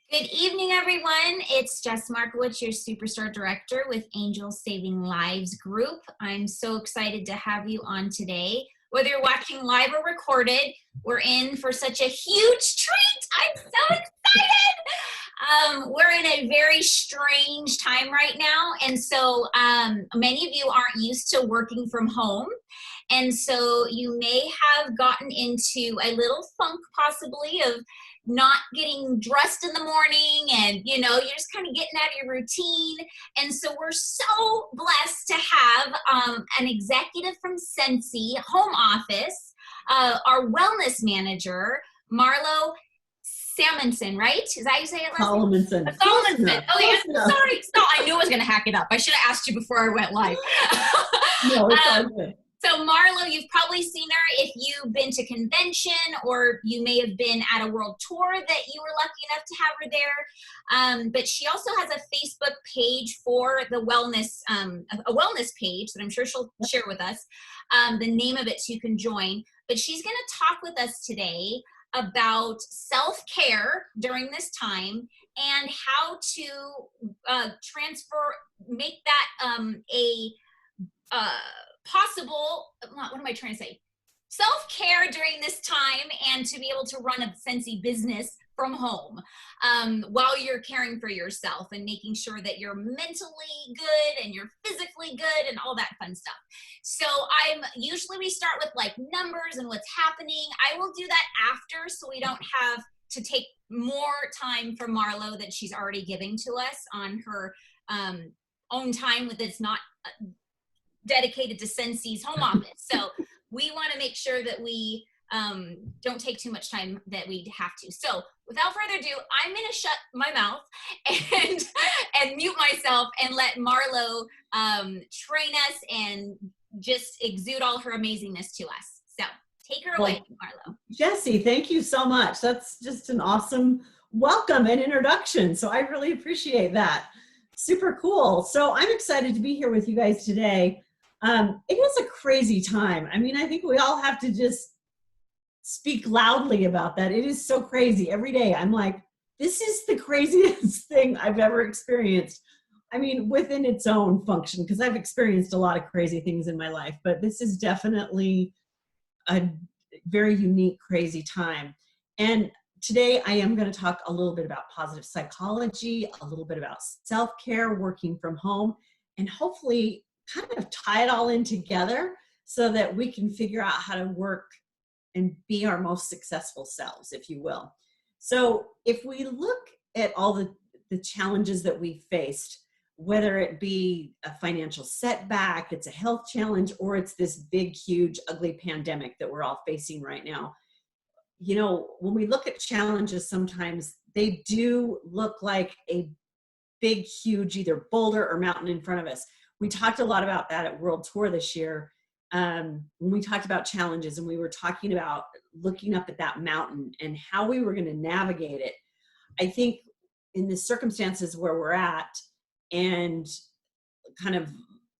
Good evening, everyone. It's Jess Markowitz, your Superstar Director with Angels Saving Lives Group. I'm so excited to have you on today. Whether you're watching live or recorded, we're in for such a huge treat. I'm so excited. We're in a very strange time right now. And so many of you aren't used to working from home. And so you may have gotten into a little funk possibly of not getting dressed in the morning and you're just kind of getting out of your routine. And so we're so blessed to have an executive from Scentsy home office, our wellness manager, Marlo Salomonson, right? Is that how you say it? Salomonson. Salomonson. Oh, yeah. Sorry. No, I knew I was going to hack it up. I should have asked you before I went live. No, it's all good. So Marlo, you've probably seen her if you've been to convention, or you may have been at a world tour that you were lucky enough to have her there. But she also has a Facebook page for the wellness, a wellness page that I'm sure she'll share with us, the name of it so you can join. But she's going to talk with us today about self-care during this time and how to make that possible, what am I trying to say? Self-care during this time, and to be able to run a Scentsy business from home while you're caring for yourself and making sure that you're mentally good and you're physically good and all that fun stuff. So usually we start with like numbers and what's happening. I will do that after, so we don't have to take more time from Marlo that she's already giving to us on her own time with it's not dedicated to Scentsy's home office. So we want to make sure that we don't take too much time that we have to. So without further ado, I'm going to shut my mouth and mute myself and let Marlo train us and just exude all her amazingness to us. So take her away, Marlo. Jessie, thank you so much. That's just an awesome welcome and introduction. So I really appreciate that. Super cool. So I'm excited to be here with you guys today. It is a crazy time. I mean, I think we all have to just speak loudly about that. It is so crazy. Every day I'm like, this is the craziest thing I've ever experienced. I mean, within its own function, because I've experienced a lot of crazy things in my life, but this is definitely a very unique, crazy time. And today I am going to talk a little bit about positive psychology, a little bit about self-care, working from home, and hopefully kind of tie it all in together so that we can figure out how to work and be our most successful selves, if you will. So if we look at all the challenges that we faced, whether it be a financial setback, it's a health challenge, or it's this big, huge, ugly pandemic that we're all facing right now. You know, when we look at challenges, sometimes they do look like a big, huge, either boulder or mountain in front of us. We talked a lot about that at World Tour this year. When we talked about challenges and we were talking about looking up at that mountain and how we were going to navigate it. I think in the circumstances where we're at and kind of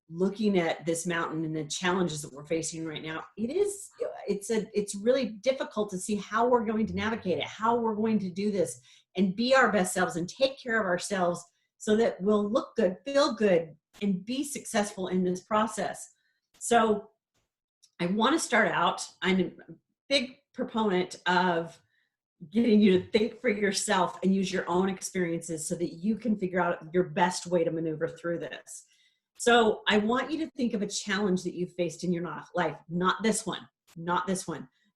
looking at this mountain and the challenges that we're facing right now, it's really difficult to see how we're going to navigate it, how we're going to do this and be our best selves and take care of ourselves so that we'll look good, feel good, and be successful in this process. So I want to start out, I'm a big proponent of getting you to think for yourself and use your own experiences so that you can figure out your best way to maneuver through this. So I want you to think of a challenge that you faced in your life, not this one,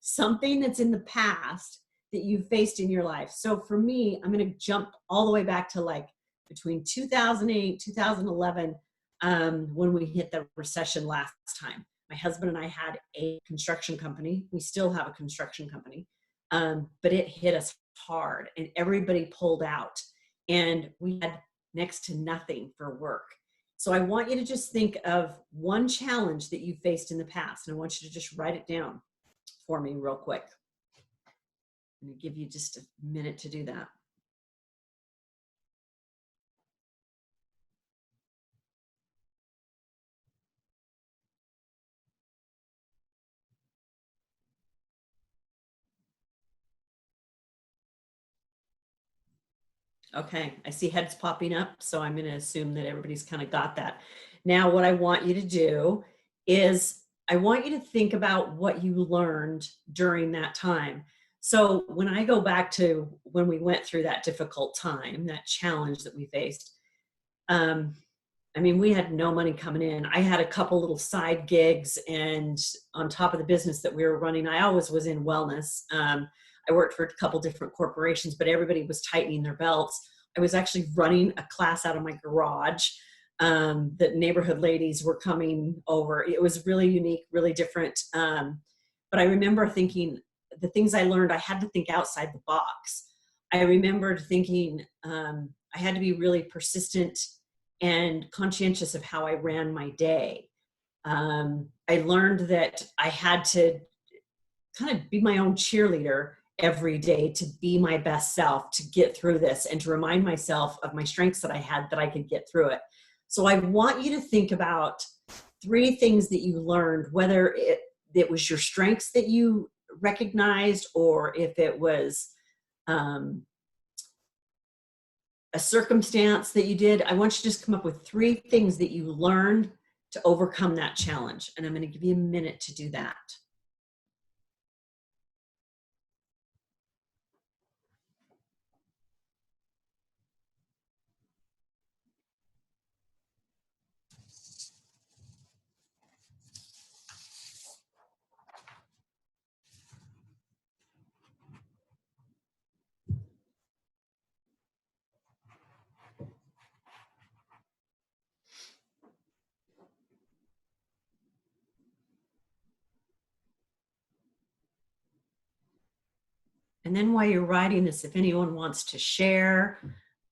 something that's in the past that you faced in your life. So for me, I'm going to jump all the way back to like between 2008, 2011, when we hit the recession last time. My husband and I had a construction company. We still have a construction company, but it hit us hard and everybody pulled out and we had next to nothing for work. So I want you to just think of one challenge that you faced in the past, and I want you to just write it down for me real quick. I'm going to give you just a minute to do that. Okay, I see heads popping up, so I'm going to assume that everybody's kind of got that. Now, what I want you to do is I want you to think about what you learned during that time. So when I go back to when we went through that difficult time, that challenge that we faced, um, I mean, we had no money coming in. I had a couple little side gigs, and on top of the business that we were running, I always was in wellness. I worked for a couple different corporations, but everybody was tightening their belts. I was actually running a class out of my garage. That neighborhood ladies were coming over. It was really unique, really different. But I remember thinking the things I learned, I had to think outside the box. I remembered thinking I had to be really persistent and conscientious of how I ran my day. I learned that I had to kind of be my own cheerleader every day to be my best self, to get through this, and to remind myself of my strengths that I had, that I could get through it. So I want you to think about 3 things that you learned, whether it was your strengths that you recognized, or if it was a circumstance that you did. I want you to just come up with 3 things that you learned to overcome that challenge. And I'm going to give you a minute to do that. And then while you're writing this, if anyone wants to share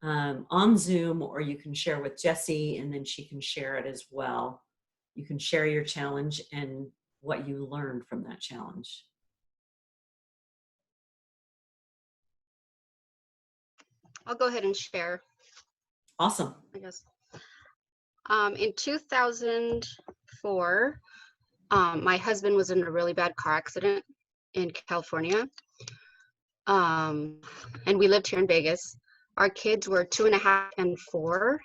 on Zoom, or you can share with Jessie and then she can share it as well. You can share your challenge and what you learned from that challenge. I'll go ahead and share. Awesome. I guess. In 2004, my husband was in a really bad car accident in California. And we lived here in Vegas. Our kids were 2.5 and 4.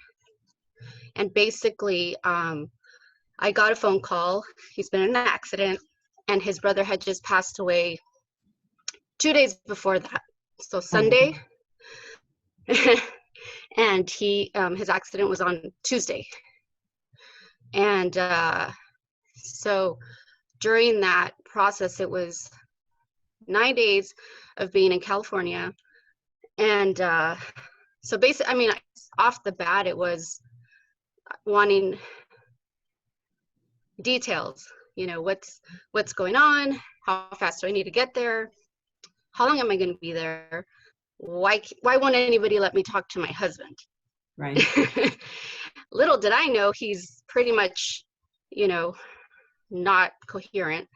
And basically, I got a phone call. He's been in an accident, and his brother had just passed away 2 days before that. So Sunday, and his accident was on Tuesday. And so during that process, it was 9 days of being in California. And so basically, I mean, off the bat, it was wanting details, you know, what's going on, how fast do I need to get there, how long am I going to be there, why won't anybody let me talk to my husband? Right. Little did I know he's pretty much, you know, not coherent,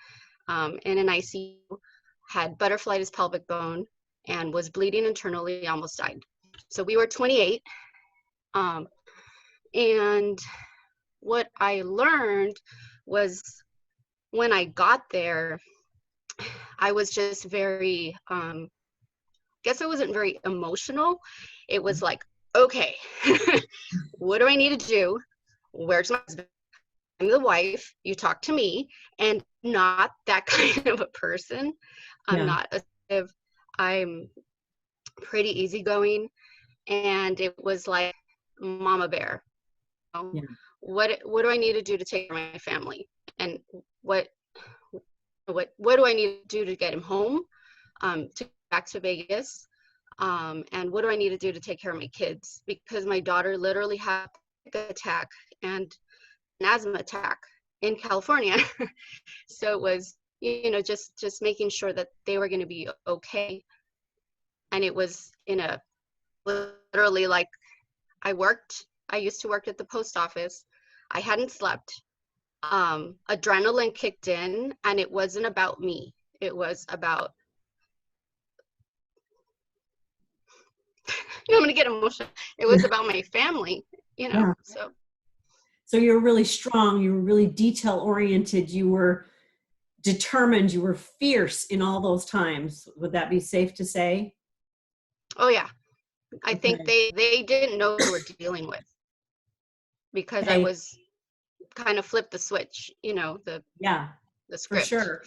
in an ICU, had butterflitis pelvic bone, and was bleeding internally, almost died. So we were 28. And what I learned was, when I got there, I was just very, guess I wasn't very emotional. It was like, okay, what do I need to do? Where's my husband? I'm the wife, you talk to me, and not that kind of a person. I'm not assertive. I'm pretty easygoing. And it was like mama bear. You know, what do I need to do to take care of my family? And what do I need to do to get him home, to get back to Vegas? And what do I need to do to take care of my kids? Because my daughter literally had a panic attack and an asthma attack in California. So it was, you know, just making sure that they were going to be okay. And it was in a literally, like, I used to work at the post office. I hadn't slept. Adrenaline kicked in, and it wasn't about me. It was about, you know, I'm going to get emotional. It was about my family, you know. So you were really strong. You were really detail oriented. You were determined. You were fierce in all those times. Would that be safe to say? Oh yeah. I think Okay. they didn't know what they were dealing with because I Okay. was kind of flipped the switch, Yeah, the for script. sure.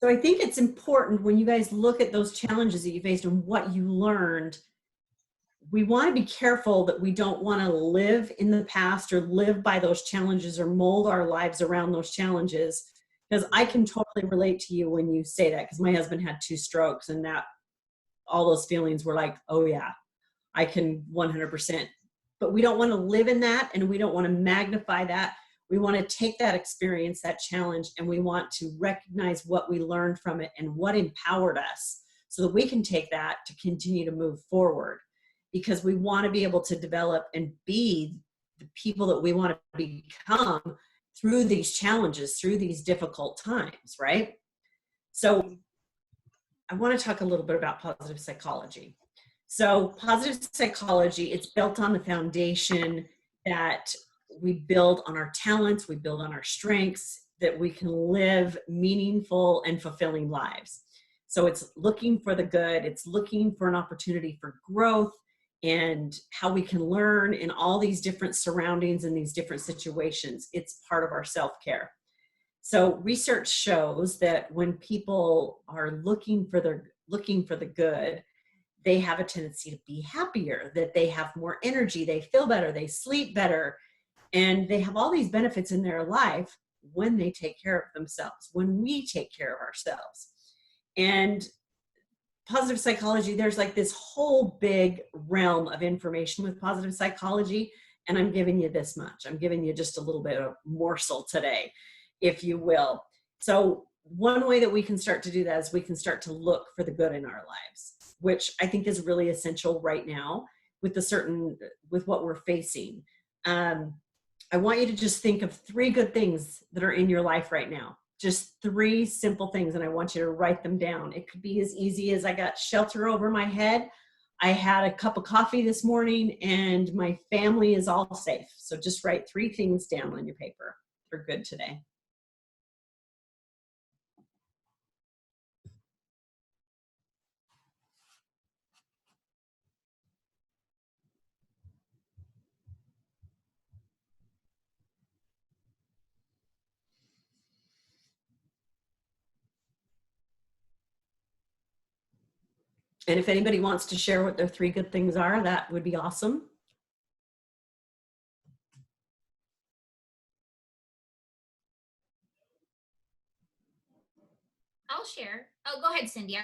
So I think it's important when you guys look at those challenges that you faced and what you learned, we want to be careful that we don't want to live in the past or live by those challenges or mold our lives around those challenges. Because I can totally relate to you when you say that, because my husband had 2 strokes, and that all those feelings were like, oh yeah, I can 100%. But we don't want to live in that, and we don't want to magnify that. We want to take that experience, that challenge, and we want to recognize what we learned from it and what empowered us so that we can take that to continue to move forward, because we want to be able to develop and be the people that we want to become through these challenges, through these difficult times, right? So I want to talk a little bit about positive psychology. So positive psychology, it's built on the foundation that we build on our talents, we build on our strengths, that we can live meaningful and fulfilling lives. So it's looking for the good, it's looking for an opportunity for growth and how we can learn in all these different surroundings and these different situations. It's part of our self-care. So research shows that when people are looking for the good, they have a tendency to be happier, that they have more energy, they feel better, they sleep better, and they have all these benefits in their life when they take care of themselves, when we take care of ourselves. And positive psychology, there's like this whole big realm of information with positive psychology, and I'm giving you this much. I'm giving you just a little bit of morsel today, if you will. So one way that we can start to do that is we can start to look for the good in our lives, which I think is really essential right now with what we're facing. I want you to just think of 3 good things that are in your life right now. Just 3 simple things, and I want you to write them down. It could be as easy as I got shelter over my head, I had a cup of coffee this morning, and my family is all safe. So just write 3 things down on your paper for good today. And if anybody wants to share what their 3 good things are, that would be awesome. I'll share. Oh, go ahead, Cindy.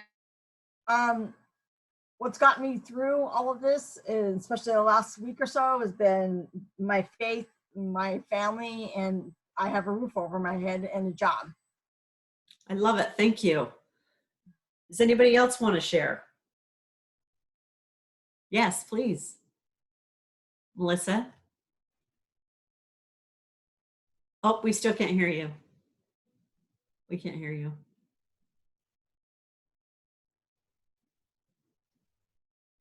What's gotten me through all of this, and especially the last week or so, has been my faith, my family, and I have a roof over my head and a job. I love it. Thank you. Does anybody else want to share? Yes, please. Melissa? Oh, we still can't hear you. We can't hear you.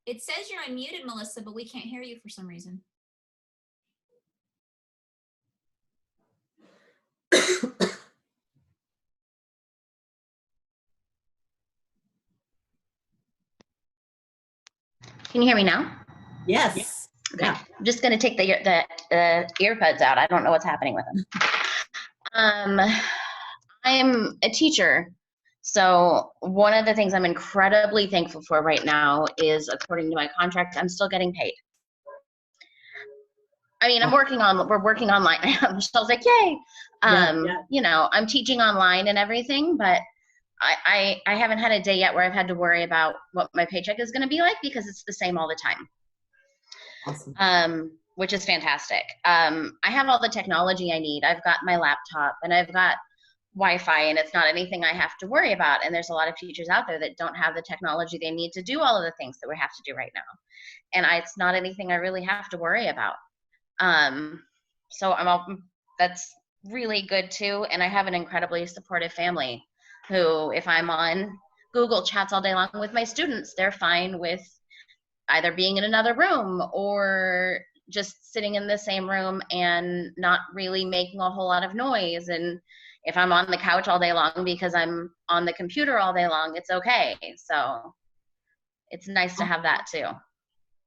It says you're unmuted, Melissa, but we can't hear you for some reason. Can you hear me now? Yes. Okay. Yeah. I'm just going to take the earbuds out. I don't know what's happening with them. I'm a teacher. So one of the things I'm incredibly thankful for right now is, according to my contract, I'm still getting paid. I mean, we're working online. Michelle's like, yay. You know, I'm teaching online and everything, but I haven't had a day yet where I've had to worry about what my paycheck is going to be like, because it's the same all the time. Awesome. Which is fantastic. I have all the technology I need. I've got my laptop and I've got Wi-Fi, and it's not anything I have to worry about. And there's a lot of teachers out there that don't have the technology they need to do all of the things that we have to do right now. And it's not anything I really have to worry about. So that's really good too. And I have an incredibly supportive family who, if I'm on Google Chats all day long with my students, they're fine with either being in another room or just sitting in the same room and not really making a whole lot of noise. And if I'm on the couch all day long because I'm on the computer all day long, it's okay. So it's nice to have that too.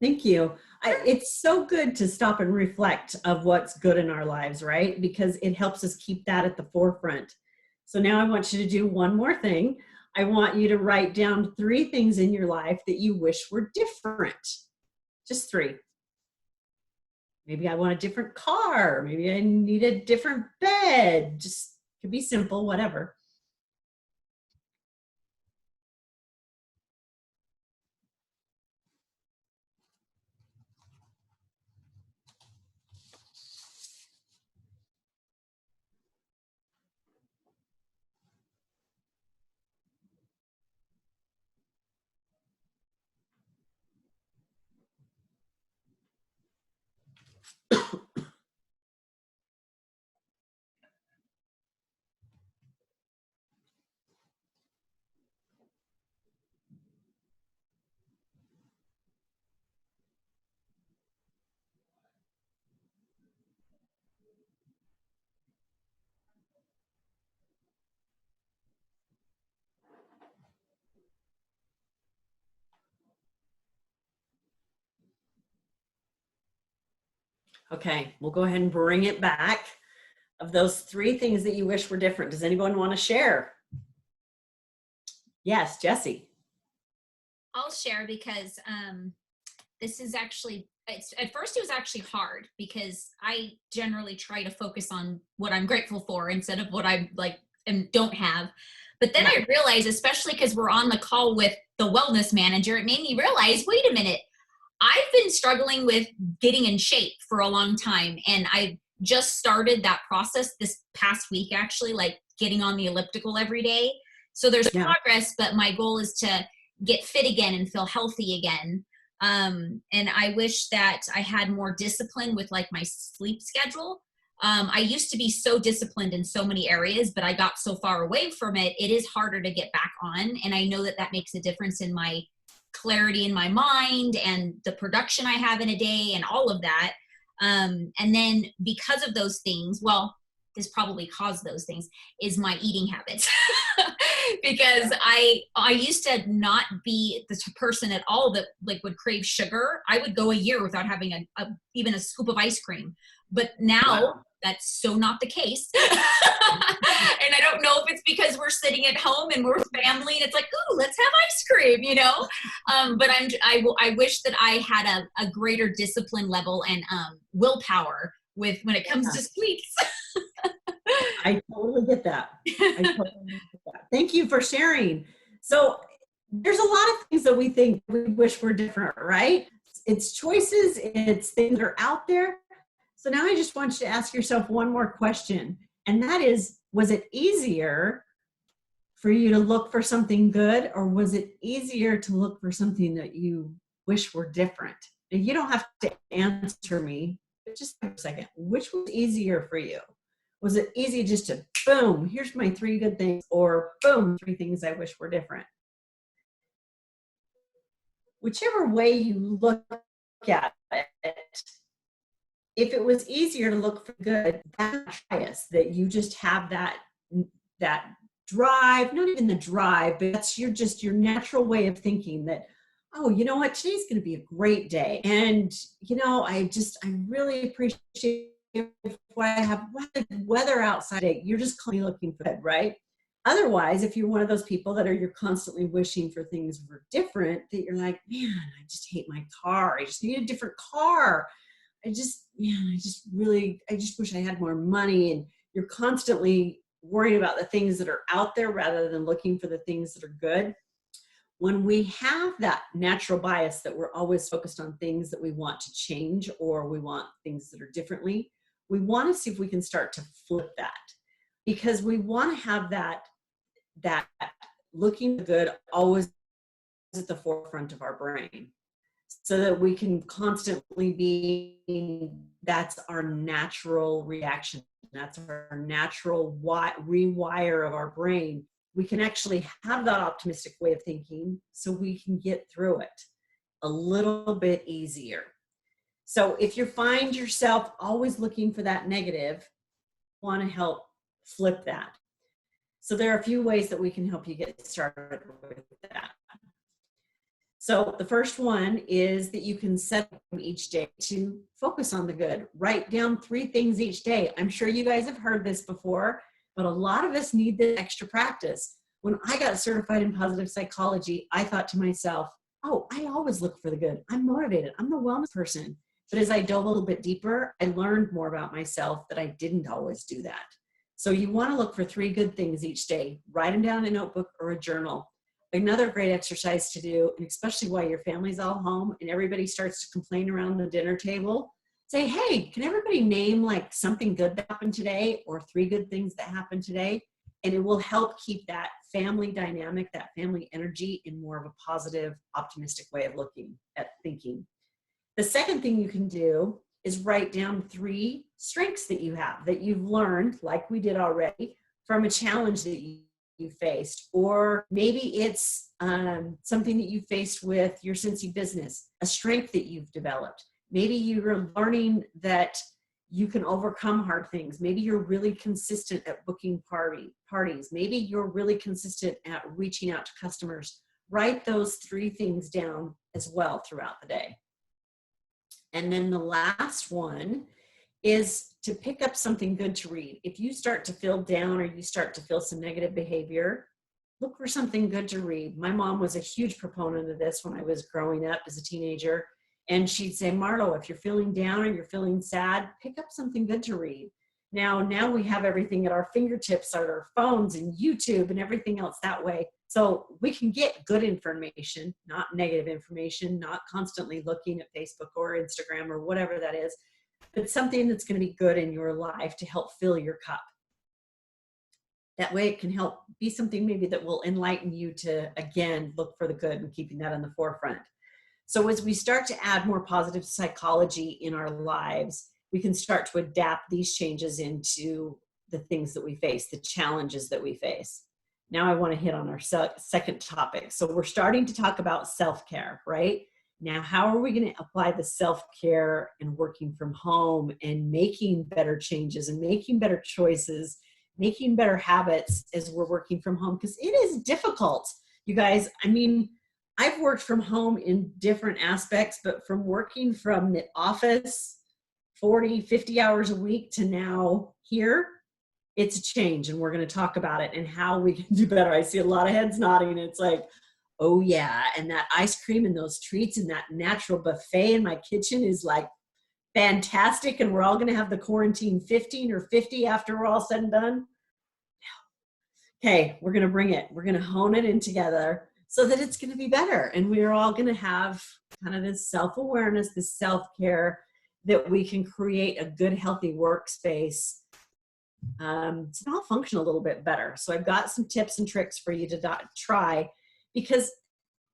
Thank you. It's so good to stop and reflect of what's good in our lives, right? Because it helps us keep that at the forefront. So now I want you to do one more thing. I want you to write down 3 things in your life that you wish were different. Just 3. Maybe I want a different car. Maybe I need a different bed. Just could be simple, whatever. Okay, we'll go ahead and bring it back. Of those 3 things that you wish were different, does anyone want to share? Yes, Jessie. I'll share because this is actually, at first it was actually hard because I generally try to focus on what I'm grateful for instead of what I like and don't have. But then I realized, especially because we're on the call with the wellness manager, it made me realize, wait a minute, I've been struggling with getting in shape for a long time. And I just started that process this past week, actually, like getting on the elliptical every day. So there's progress, but my goal is to get fit again and feel healthy again. And I wish that I had more discipline with like my sleep schedule. I used to be so disciplined in so many areas, but I got so far away from it. It is harder to get back on. And I know that that makes a difference in my clarity in my mind and the production I have in a day and all of that. And then because of those things, well, this probably caused those things, is my eating habits. Because I used to not be the person at all that like would crave sugar. I would go a year without having even a scoop of ice cream. But now that's so not the case. And I don't know if it's because we're sitting at home and we're family and it's like, ooh, let's have ice cream, you know? But I wish that I had a greater discipline level and willpower with when it comes to sweets. I totally get that. Thank you for sharing. So there's a lot of things that we think we wish were different, right? It's choices, it's things that are out there. So now I just want you to ask yourself one more question. And that is, was it easier for you to look for something good, or was it easier to look for something that you wish were different? And you don't have to answer me, but just for a second, which was easier for you? Was it easy just to, boom, here's my 3 good things, or boom, 3 things I wish were different? Whichever way you look at it, if it was easier to look for good, that's bias, that you just have that drive, not even the drive, but that's your natural way of thinking that, oh, you know what, today's going to be a great day. And, you know, I really appreciate what I have, weather outside. You're just constantly looking for it, right? Otherwise, if you're one of those people that you're constantly wishing for things were different, that you're like, man, I just hate my car. I just need a different car. I just wish I had more money. And you're constantly worrying about the things that are out there rather than looking for the things that are good. When we have that natural bias that we're always focused on things that we want to change or we want things that are differently, we want to see if we can start to flip that, because we want to have that looking good always at the forefront of our brain, so that we can constantly be, that's our natural reaction. That's our natural rewire of our brain. We can actually have that optimistic way of thinking so we can get through it a little bit easier. So if you find yourself always looking for that negative, I want to help flip that. So there are a few ways that we can help you get started with that. So the first one is that you can set each day to focus on the good. Write down 3 things each day. I'm sure you guys have heard this before, but a lot of us need the extra practice. When I got certified in positive psychology, I thought to myself, oh, I always look for the good. I'm motivated. I'm the wellness person. But as I dove a little bit deeper, I learned more about myself that I didn't always do that. So you want to look for 3 good things each day. Write them down in a notebook or a journal. Another great exercise to do, and especially while your family's all home and everybody starts to complain around the dinner table, say, hey, can everybody name like something good that happened today or 3 good things that happened today? And it will help keep that family dynamic, that family energy in more of a positive, optimistic way of looking at thinking. The second thing you can do is write down 3 strengths that you have, that you've learned, like we did already, from a challenge that you faced. Or maybe it's something that you faced with your Scentsy business, a strength that you've developed. Maybe you're learning that you can overcome hard things. Maybe you're really consistent at booking parties. Maybe you're really consistent at reaching out to customers. Write those 3 things down as well throughout the day. And then the last one is to pick up something good to read. If you start to feel down or you start to feel some negative behavior, look for something good to read. My mom was a huge proponent of this when I was growing up as a teenager. And she'd say, Marlo, if you're feeling down or you're feeling sad, pick up something good to read. Now we have everything at our fingertips, our phones and YouTube and everything else that way. So we can get good information, not negative information, not constantly looking at Facebook or Instagram or whatever that is, but something that's going to be good in your life to help fill your cup. That way it can help be something maybe that will enlighten you to, again, look for the good and keeping that on the forefront. So as we start to add more positive psychology in our lives, we can start to adapt these changes into the things that we face, the challenges that we face. Now I want to hit on our second topic. So we're starting to talk about self-care, right? Now, how are we going to apply the self-care and working from home and making better changes and making better choices, making better habits as we're working from home? Because it is difficult, you guys. I mean, I've worked from home in different aspects, but from working from the office 40, 50 hours a week to now here, it's a change. And we're going to talk about it and how we can do better. I see a lot of heads nodding. It's like, oh yeah. And that ice cream and those treats and that natural buffet in my kitchen is like fantastic. And we're all going to have the quarantine 15 or 50 after we're all said and done. Okay, we're going to bring it. We're going to hone it in together so that it's going to be better. And we're all going to have kind of this self-awareness, this self-care that we can create a good, healthy workspace to all function a little bit better. So I've got some tips and tricks for you to try because,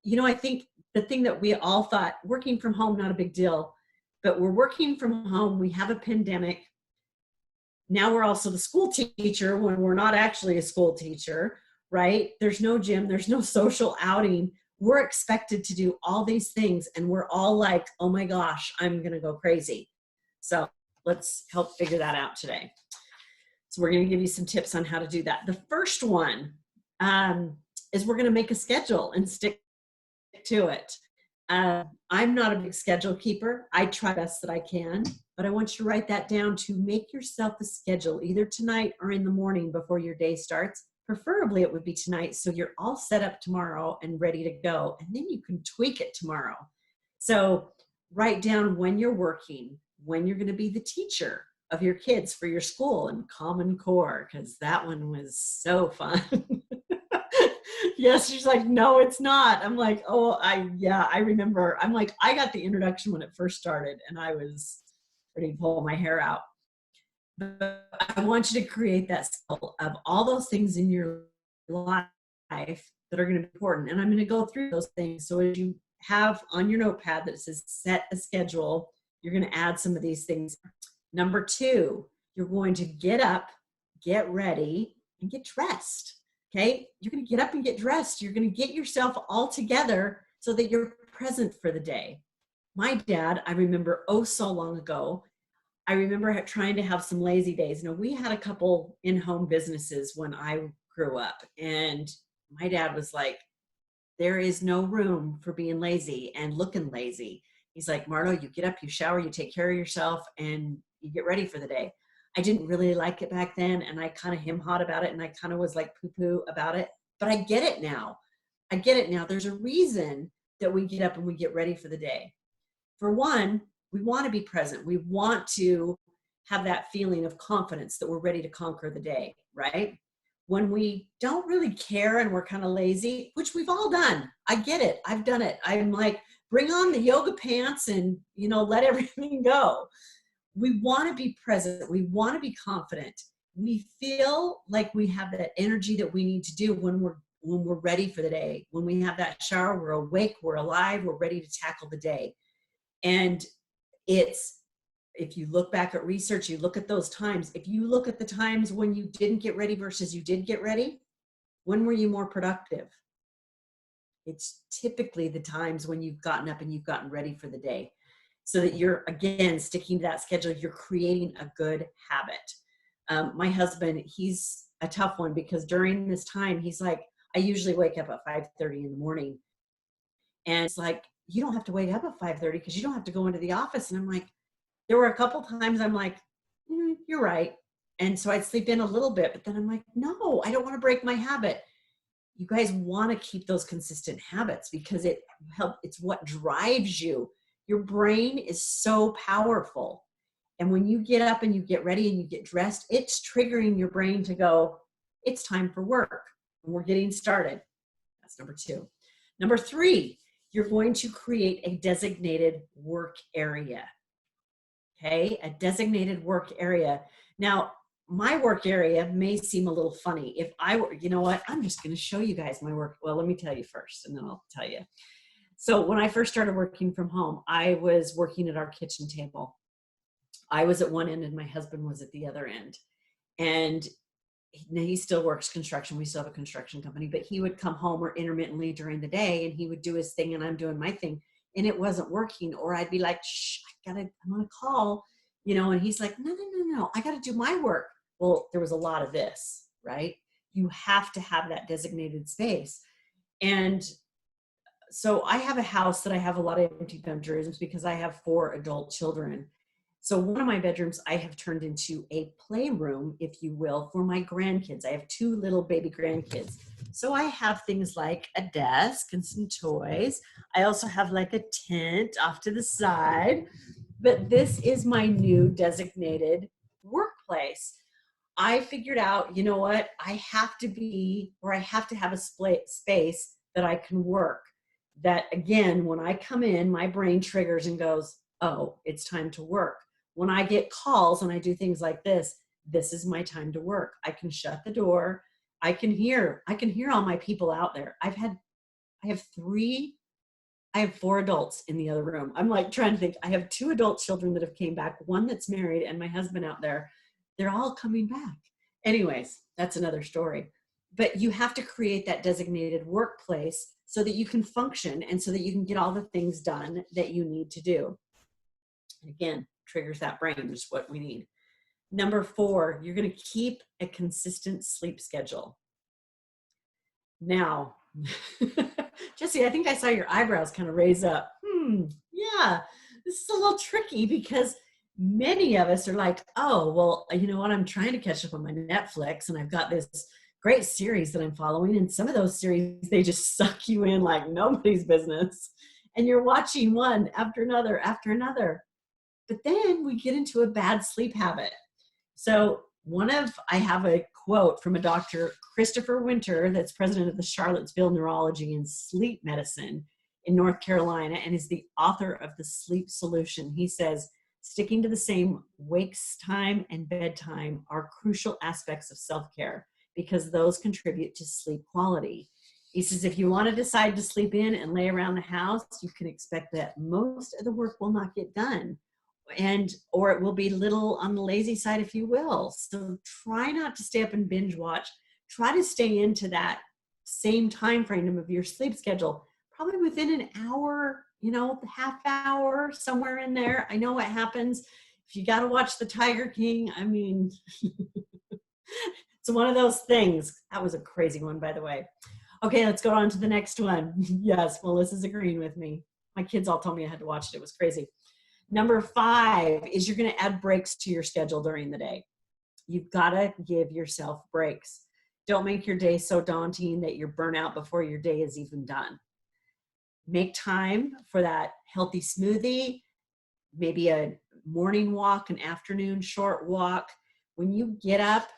you know, I think the thing that we all thought, working from home, not a big deal, but we're working from home. We have a pandemic. Now we're also the school teacher when we're not actually a school teacher, right? There's no gym, there's no social outing. We're expected to do all these things and we're all like, oh my gosh, I'm going to go crazy. So let's help figure that out today. So we're going to give you some tips on how to do that. The first one is we're going to make a schedule and stick to it. I'm not a big schedule keeper. I try best that I can, but I want you to write that down to make yourself a schedule either tonight or in the morning before your day starts. Preferably it would be tonight so you're all set up tomorrow and ready to go, and then you can tweak it tomorrow. So write down when you're working, when you're going to be the teacher of your kids for your school and Common Core, because that one was so fun. Yes, she's like, no, it's not. I'm like, oh, I remember. I'm like, I got the introduction when it first started and I was ready to pull my hair out. But I want you to create that skill of all those things in your life that are going to be important. And I'm going to go through those things. So as you have on your notepad that says set a schedule, you're going to add some of these things. Number 2, you're going to get up, get ready, and get dressed. Okay? You're going to get up and get dressed. You're going to get yourself all together so that you're present for the day. My dad, I remember, oh, so long ago, I remember trying to have some lazy days. Now, we had a couple in-home businesses when I grew up, and my dad was like, there is no room for being lazy and looking lazy. He's like, Marlo, you get up, you shower, you take care of yourself, and you get ready for the day. I didn't really like it back then, and I kind of hem-hawed about it, and I kind of was like poo-poo about it, but I get it now. I get it now. There's a reason that we get up and we get ready for the day. For one, we want to be present. We want to have that feeling of confidence that we're ready to conquer the day, right? When we don't really care and we're kind of lazy, which we've all done. I get it. I've done it. I'm like, bring on the yoga pants and, let everything go. We want to be present. We want to be confident. We feel like we have that energy that we need to do when we're ready for the day. When we have that shower, we're awake, we're alive, we're ready to tackle the day. And if you look back at research, you look at those times, if you look at the times when you didn't get ready versus you did get ready, when were you more productive? It's typically the times when you've gotten up and you've gotten ready for the day, so that you're, again, sticking to that schedule. You're creating a good habit. My husband, he's a tough one, because during this time, he's like, I usually wake up at 5:30 in the morning. And it's like, you don't have to wake up at 5:30 because you don't have to go into the office. And I'm like, there were a couple times I'm like, you're right. And so I'd sleep in a little bit, but then I'm like, no, I don't want to break my habit. You guys want to keep those consistent habits, because it's what drives you. Your brain is so powerful. And when you get up and you get ready and you get dressed, it's triggering your brain to go, it's time for work. And we're getting started. That's number 2. Number 3, you're going to create a designated work area. Okay, a designated work area. Now, my work area may seem a little funny. If I were, you know what, I'm just going to show you guys my work. Well, let me tell you first, and then I'll tell you. So when I first started working from home, I was working at our kitchen table. I was at one end and my husband was at the other end. And he still works construction. We still have a construction company, but he would come home or intermittently during the day, and he would do his thing and I'm doing my thing, and it wasn't working. Or I'd be like, shh, I'm on a call, and he's like, no, I got to do my work. Well, there was a lot of this, right? You have to have that designated space. And so I have a house that I have a lot of empty bedrooms because I have 4 adult children. So one of my bedrooms I have turned into a playroom, if you will, for my grandkids. I have 2 little baby grandkids. So I have things like a desk and some toys. I also have like a tent off to the side. But this is my new designated workplace. I figured out, you know what? I have to have a space that I can work. That, again, when I come in, my brain triggers and goes, oh, it's time to work. When I get calls and I do things like this is my time to work. I can shut the door. I can hear all my people out there. I have 4 adults in the other room. I'm like trying to think. I have 2 adult children that have came back, 1 that's married, and my husband out there. They're all coming back. Anyways, that's another story. But you have to create that designated workplace so that you can function and so that you can get all the things done that you need to do. And again, triggers that brain, which is what we need. Number 4, you're going to keep a consistent sleep schedule. Now, Jesse, I think I saw your eyebrows kind of raise up. Yeah, this is a little tricky because many of us are like, oh, well, you know what? I'm trying to catch up on my Netflix and I've got this great series that I'm following. And some of those series, they just suck you in like nobody's business. And you're watching one after another after another. But then we get into a bad sleep habit. So I have a quote from a Dr. Christopher Winter, that's president of the Charlottesville Neurology and Sleep Medicine in North Carolina, and is the author of The Sleep Solution. He says, sticking to the same wakes time and bedtime are crucial aspects of self-care because those contribute to sleep quality. He says, if you want to decide to sleep in and lay around the house, you can expect that most of the work will not get done. Or it will be little on the lazy side, if you will. So try not to stay up and binge watch. Try to stay into that same time frame of your sleep schedule, probably within an hour, half hour, somewhere in there. I know what happens if you got to watch the Tiger King. I mean, it's one of those things. That was a crazy one, by the way. Okay, let's go on to the next one. Yes, Melissa's agreeing with me. My kids all told me I had to watch it. It was crazy. Number 5 is you're going to add breaks to your schedule during the day. You've got to give yourself breaks. Don't make your day so daunting that you're burnt out before your day is even done. Make time for that healthy smoothie, maybe a morning walk, an afternoon short walk. When you get up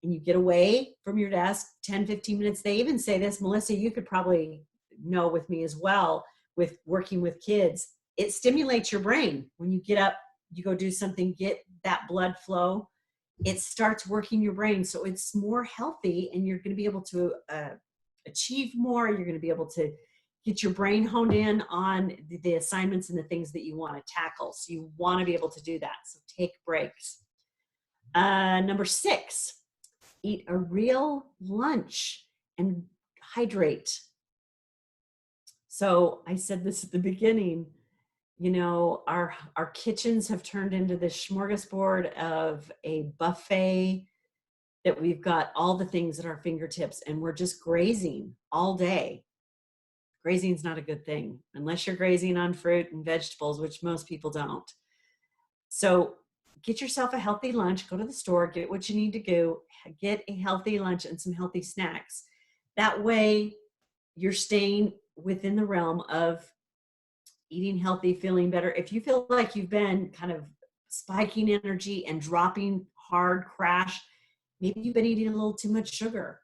and you get away from your desk 10, 15 minutes, they even say this, Melissa, you could probably know with me as well, with working with kids, it stimulates your brain. When you get up, you go do something, get that blood flow, it starts working your brain. So it's more healthy and you're going to be able to achieve more. You're going to be able to get your brain honed in on the assignments and the things that you want to tackle. So you want to be able to do that. So take breaks. Number 6, eat a real lunch and hydrate. So I said this at the beginning, you know, our kitchens have turned into this smorgasbord of a buffet that we've got all the things at our fingertips and we're just grazing all day. Grazing is not a good thing unless you're grazing on fruit and vegetables, which most people don't. So get yourself a healthy lunch, go to the store, get what you need to go, get a healthy lunch and some healthy snacks. That way you're staying within the realm of eating healthy, feeling better. If you feel like you've been kind of spiking energy and dropping hard crash, maybe you've been eating a little too much sugar.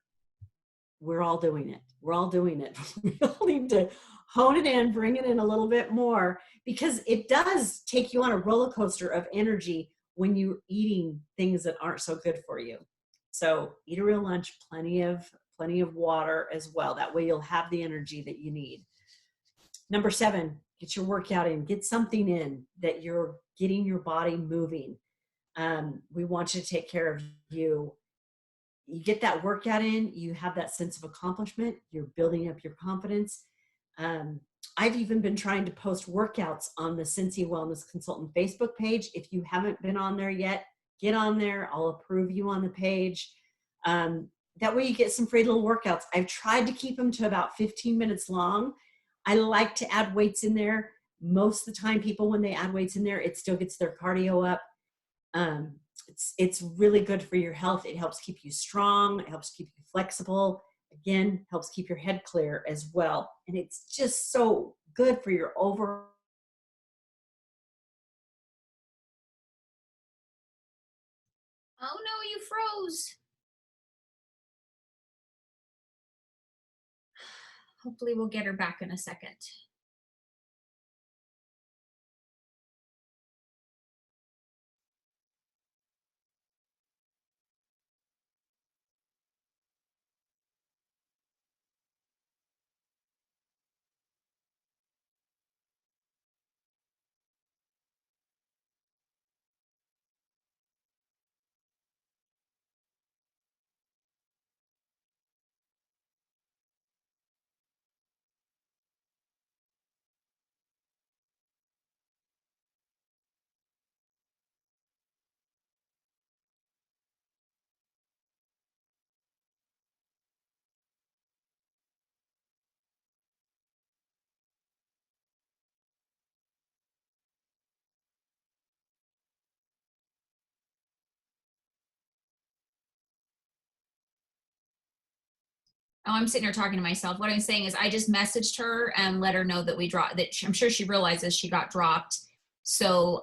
We're all doing it. We're all doing it. We all need to hone it in, bring it in a little bit more, because it does take you on a roller coaster of energy when you're eating things that aren't so good for you. So eat a real lunch, plenty of water as well. That way you'll have the energy that you need. Number 7, get your workout in, get something in that you're getting your body moving. We want you to take care of you. You get that workout in, you have that sense of accomplishment, you're building up your confidence. I've even been trying to post workouts on the Scentsy Wellness Consultant Facebook page. If you haven't been on there yet, get on there. I'll approve you on the page. That way you get some free little workouts. I've tried to keep them to about 15 minutes long. I like to add weights in there. Most of the time, people, when they add weights in there, it still gets their cardio up. It's really good for your health. It helps keep you strong. It helps keep you flexible. Again, helps keep your head clear as well. And it's just so good for your overall. Oh no, you froze. Hopefully we'll get her back in a second. Oh, I'm sitting here talking to myself. What I'm saying is I just messaged her and let her know that we dropped, that I'm sure she realizes she got dropped. So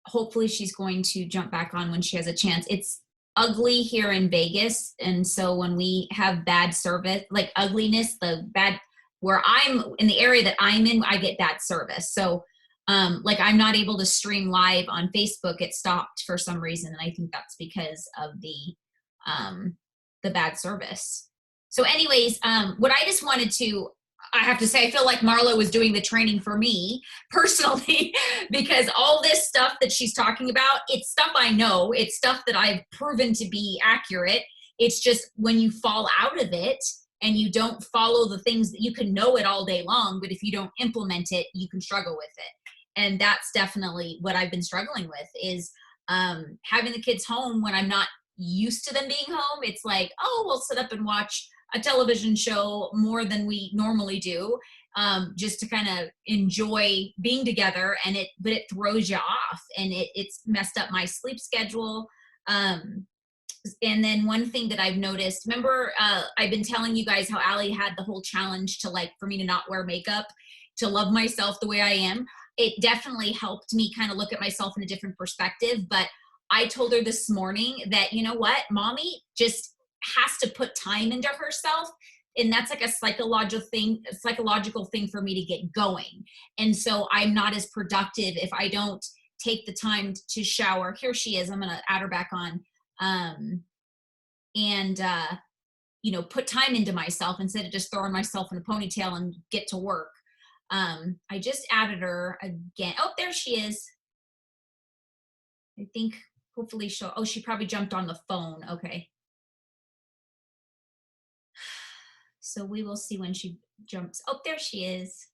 hopefully she's going to jump back on when she has a chance. It's ugly here in Vegas. And so when we have bad service, like ugliness, the bad, where I'm in the area that I'm in, I get bad service. So like I'm not able to stream live on Facebook. It stopped for some reason. And I think that's because of the bad service. So anyways, what I just wanted to, I have to say, I feel like Marlo was doing the training for me personally, because all this stuff that she's talking about, it's stuff I know. It's stuff that I've proven to be accurate. It's just when you fall out of it and you don't follow the things that you can know it all day long, but if you don't implement it, you can struggle with it. And that's definitely what I've been struggling with is having the kids home when I'm not used to them being home. It's like, oh, we'll sit up and watch a television show more than we normally do, just to kind of enjoy being together. And but it throws you off, and it's messed up my sleep schedule. And then one thing that I've noticed, remember, I've been telling you guys how Allie had the whole challenge to, like, for me to not wear makeup, to love myself the way I am. It definitely helped me kind of look at myself in a different perspective. But I told her this morning that, you know what, mommy just has to put time into herself. And that's like a psychological thing for me to get going. And so I'm not as productive if I don't take the time to shower. Here she is. I'm going to add her back on. You know, put time into myself instead of just throwing myself in a ponytail and get to work. I just added her again. Oh, there she is. I think hopefully she probably jumped on the phone. Okay. So we will see when she jumps. Oh, there she is.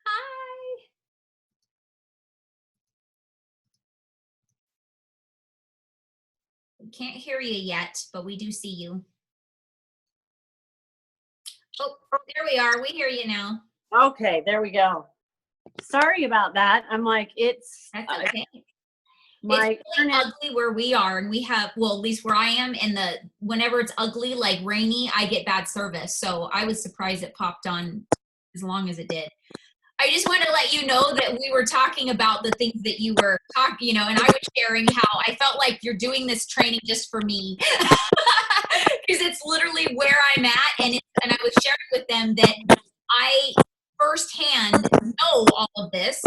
Hi. We can't hear you yet, but we do see you. Oh, there we are. We hear you now. Okay, there we go. Sorry about that. I'm like, That's okay. It's really ugly where we are, and we have, well, at least where I am, and whenever it's ugly, like rainy, I get bad service. So I was surprised it popped on as long as it did. I just wanted to let you know that we were talking about the things that you were talking, you know, and I was sharing how I felt like you're doing this training just for me, because it's literally where I'm at. And I was sharing with them that I firsthand know all of this.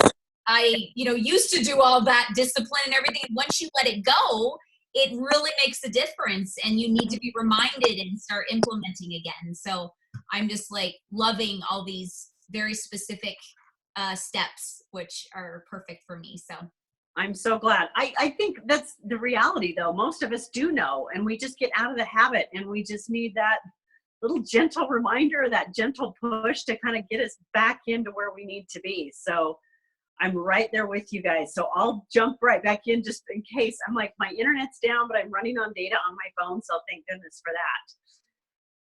I, you know, used to do all that discipline and everything. And once you let it go, it really makes a difference, and you need to be reminded and start implementing again. So I'm just like loving all these very specific steps, which are perfect for me. So I'm so glad. I think that's the reality, though. Most of us do know, and we just get out of the habit, and we just need that little gentle reminder, that gentle push to kind of get us back into where we need to be. So I'm right there with you guys. So I'll jump right back in just in case. I'm like, my internet's down, but I'm running on data on my phone. So thank goodness for that.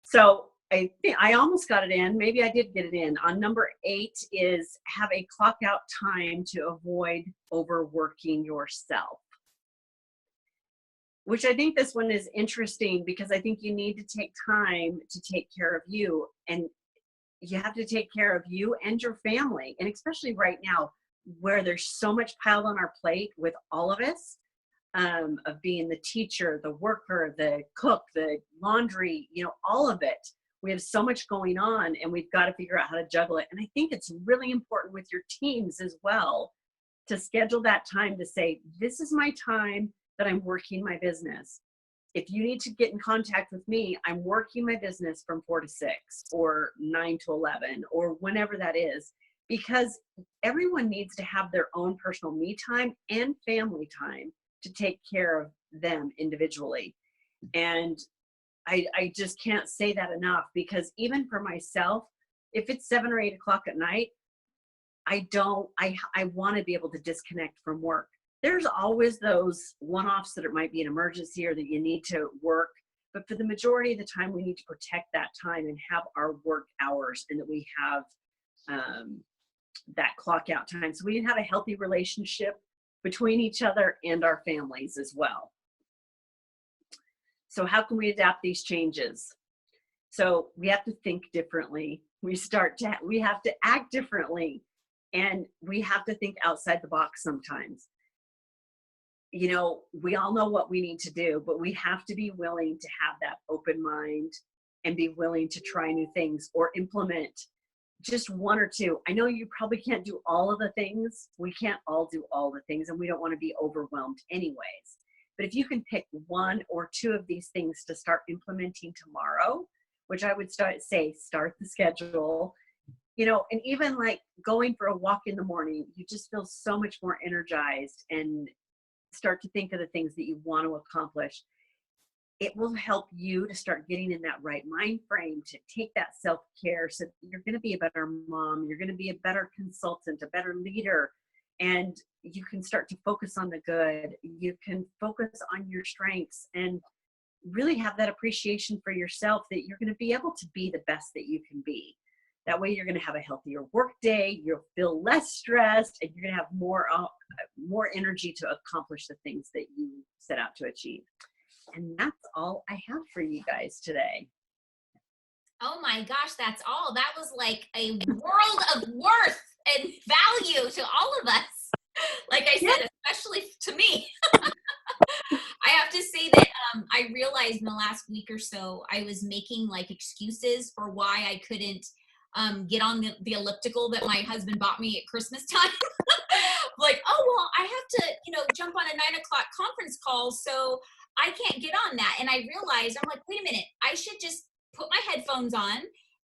So I think I almost got it in. Maybe I did get it in. On number 8 is have a clock out time to avoid overworking yourself. Which I think this one is interesting, because I think you need to take time to take care of you, and you have to take care of you and your family. And especially right now, where there's so much piled on our plate with all of us, of being the teacher, the worker, the cook, the laundry, you know, all of it. We have so much going on, and we've got to figure out how to juggle it. And I think it's really important with your teams as well to schedule that time to say, this is my time that I'm working my business. If you need to get in contact with me, I'm working my business from 4 to 6 or 9 to 11 or whenever that is, because everyone needs to have their own personal me time and family time to take care of them individually. And I just can't say that enough, because even for myself, if it's 7 or 8 o'clock at night, I want to be able to disconnect from work. There's always those one-offs that it might be an emergency or that you need to work. But for the majority of the time, we need to protect that time and have our work hours, and that we have that clock out time. So we have a healthy relationship between each other and our families as well. So how can we adapt these changes? So we have to think differently. We have to act differently, and we have to think outside the box sometimes. You know, we all know what we need to do, but we have to be willing to have that open mind and be willing to try new things or implement just 1 or 2. I know you probably can't do all of the things. We can't all do all the things, and we don't want to be overwhelmed anyways. But if you can pick 1 or 2 of these things to start implementing tomorrow, which I would start the schedule, you know, and even like going for a walk in the morning, you just feel so much more energized and start to think of the things that you want to accomplish. It will help you to start getting in that right mind frame to take that self-care, so that you're going to be a better mom, you're going to be a better consultant, a better leader, and you can start to focus on the good. You can focus on your strengths, and really have that appreciation for yourself that you're going to be able to be the best that you can be. That way you're going to have a healthier work day, you'll feel less stressed, and you're going to have more energy to accomplish the things that you set out to achieve. And that's all I have for you guys today. Oh my gosh, that's all. That was like a world of worth and value to all of us. Like I said, especially to me. I have to say that I realized in the last week or so, I was making like excuses for why I couldn't get on the elliptical that my husband bought me at Christmas time. Like, oh, well, I have to, jump on a 9 o'clock conference call, so I can't get on that. And I realized, I'm like, wait a minute, I should just put my headphones on